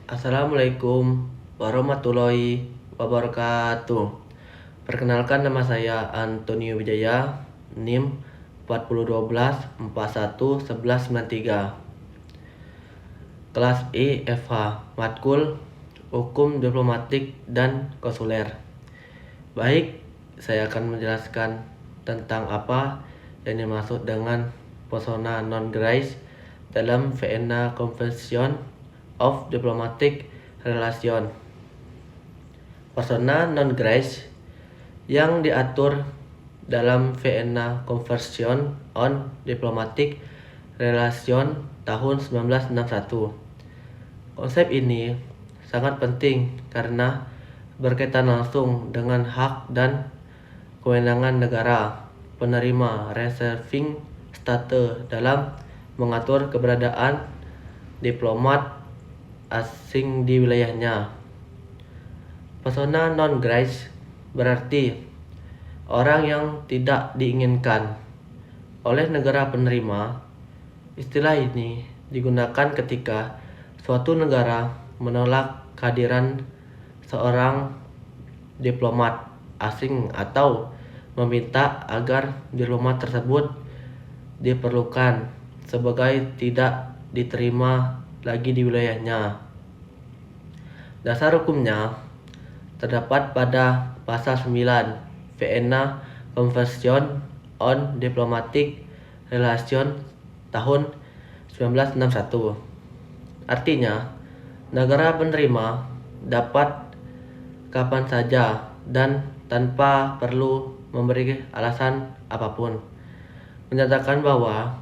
Assalamualaikum warahmatullahi wabarakatuh. Perkenalkan, nama saya Antonio Wijaya, NIM 4012411193. Kelas E FH, Matkul Hukum Diplomatik dan Konsuler. Baik, saya akan menjelaskan tentang apa yang dimaksud dengan persona non grace dalam Vienna Convention of Diplomatic Relations. Persona non grace yang diatur dalam Vienna Convention on Diplomatic Relations tahun 1961. Konsep ini sangat penting karena berkaitan langsung dengan hak dan kewenangan negara penerima reserving status dalam mengatur keberadaan diplomat asing di wilayahnya. Persona non grace berarti orang yang tidak diinginkan oleh negara penerima. Istilah ini digunakan ketika suatu negara menolak kehadiran seorang diplomat asing atau meminta agar diplomat tersebut diperlukan sebagai tidak diterima lagi di wilayahnya. Dasar hukumnya terdapat pada pasal 9 Vienna Convention on Diplomatic Relations tahun 1961. Artinya, negara penerima dapat kapan saja dan tanpa perlu memberi alasan apapun menyatakan bahwa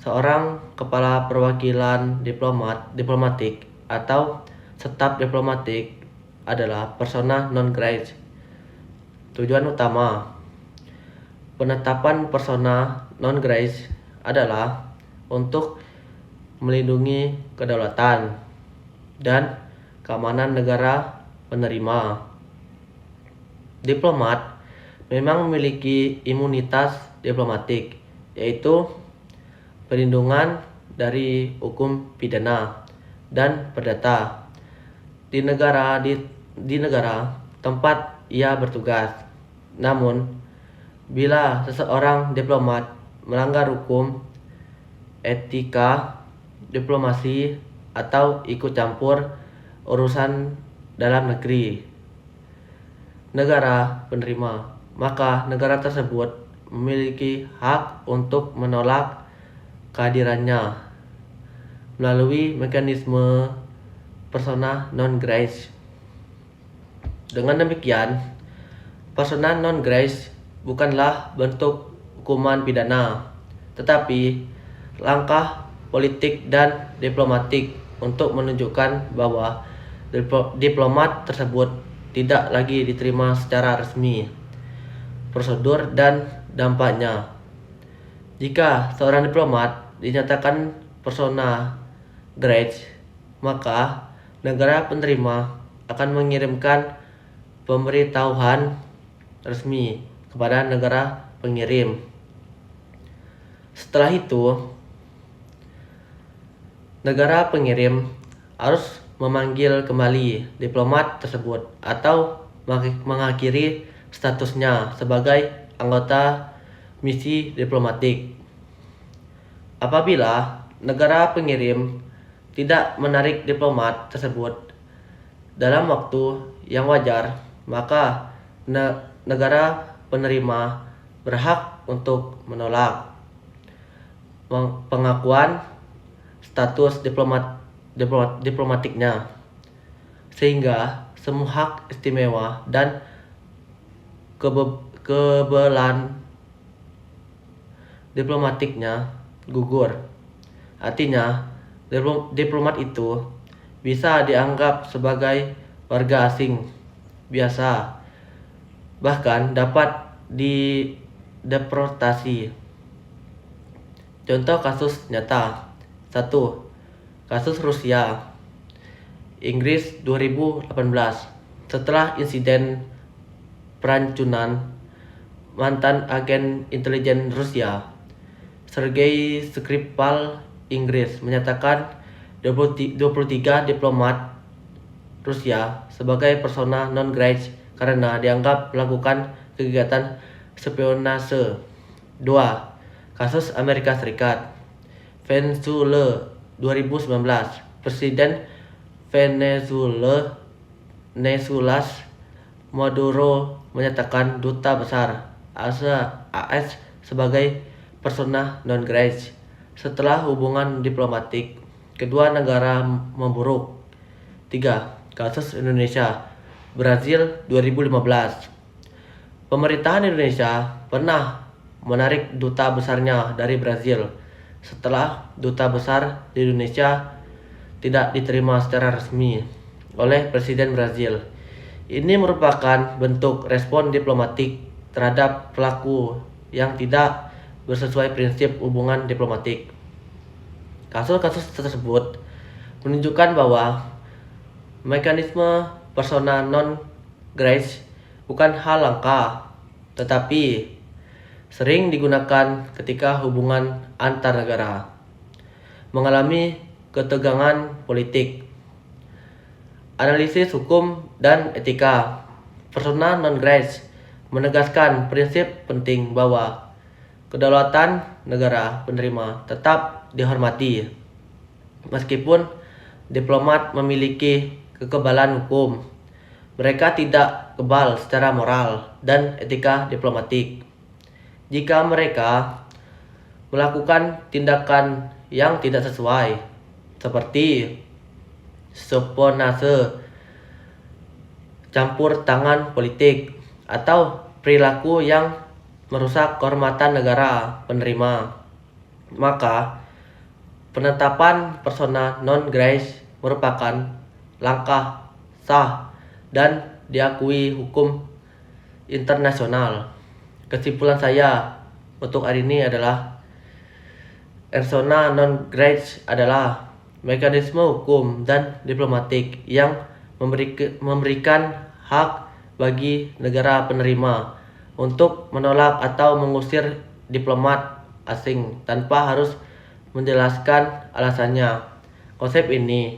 seorang kepala perwakilan diplomatik atau staf diplomatik adalah persona non grace. Tujuan utama penetapan persona non grace adalah untuk melindungi kedaulatan dan keamanan negara penerima. Diplomat memang memiliki imunitas diplomatik, yaitu perlindungan dari hukum pidana dan perdata di negara tempat ia bertugas. Namun, bila seseorang diplomat melanggar hukum, etika diplomasi atau ikut campur urusan dalam negeri negara penerima, maka negara tersebut memiliki hak untuk menolak kehadirannya melalui mekanisme persona non grace. Dengan demikian, persona non grace bukanlah bentuk hukuman pidana, tetapi langkah politik dan diplomatik untuk menunjukkan bahwa diplomat tersebut tidak lagi diterima secara resmi. Prosedur dan dampaknya. Jika seorang diplomat dinyatakan persona grace, maka negara penerima akan mengirimkan pemberitahuan resmi kepada negara pengirim. Setelah itu, negara pengirim harus memanggil kembali diplomat tersebut atau mengakhiri statusnya sebagai anggota misi diplomatik. Apabila negara pengirim tidak menarik diplomat tersebut dalam waktu yang wajar, maka negara penerima berhak untuk menolak pengakuan status diplomatiknya, sehingga semua hak istimewa dan kebebasan diplomatiknya gugur. Artinya, diplomat itu bisa dianggap sebagai warga asing biasa, bahkan dapat dideportasi. Contoh kasus nyata: 1. Kasus Rusia Inggris 2018. Setelah insiden perancunan mantan agen intelijen Rusia Sergei Skripal, Inggris menyatakan 23 diplomat Rusia sebagai persona non grata karena dianggap melakukan kegiatan spionase. 2. Kasus Amerika Serikat. Venezuela 2019. Presiden Venezuela Maduro menyatakan duta besar AS sebagai persona non grata setelah hubungan diplomatik kedua negara memburuk. 3. Kasus Indonesia. Brazil 2015. Pemerintahan Indonesia pernah menarik duta besarnya dari Brazil setelah duta besar di Indonesia tidak diterima secara resmi oleh Presiden Brazil. Ini merupakan bentuk respon diplomatik terhadap pelaku yang tidak sesuai prinsip hubungan diplomatik. Kasus-kasus tersebut menunjukkan bahwa mekanisme persona non grata bukan hal langka, tetapi sering digunakan ketika hubungan antar negara mengalami ketegangan politik. Analisis hukum dan etika. Persona non grata menegaskan prinsip penting bahwa kedaulatan negara penerima tetap dihormati, meskipun diplomat memiliki kekebalan hukum. Mereka tidak kebal secara moral dan etika diplomatik. Jika mereka melakukan tindakan yang tidak sesuai, seperti spionase, campur tangan politik, atau perilaku yang merusak kehormatan negara penerima, maka penetapan persona non grata merupakan langkah sah dan diakui hukum internasional. Kesimpulan saya untuk hari ini adalah persona non grata adalah mekanisme hukum dan diplomatik yang memberikan hak bagi negara penerima untuk menolak atau mengusir diplomat asing tanpa harus menjelaskan alasannya. Konsep ini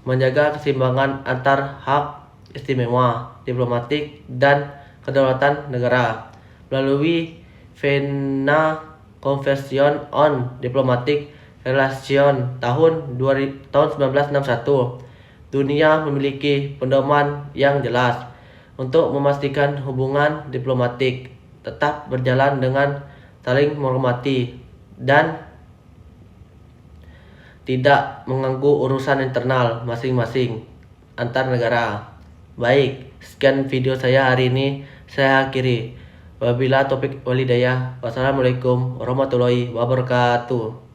menjaga keseimbangan antar hak istimewa diplomatik dan kedaulatan negara melalui Vienna Convention on Diplomatic Relations tahun 1961. Dunia memiliki pedoman yang jelas untuk memastikan hubungan diplomatik tetap berjalan dengan saling menghormati dan tidak mengganggu urusan internal masing-masing antar negara. Baik, sekian video saya hari ini. Saya akhiri. Wabila topik walidayah. Wassalamualaikum warahmatullahi wabarakatuh.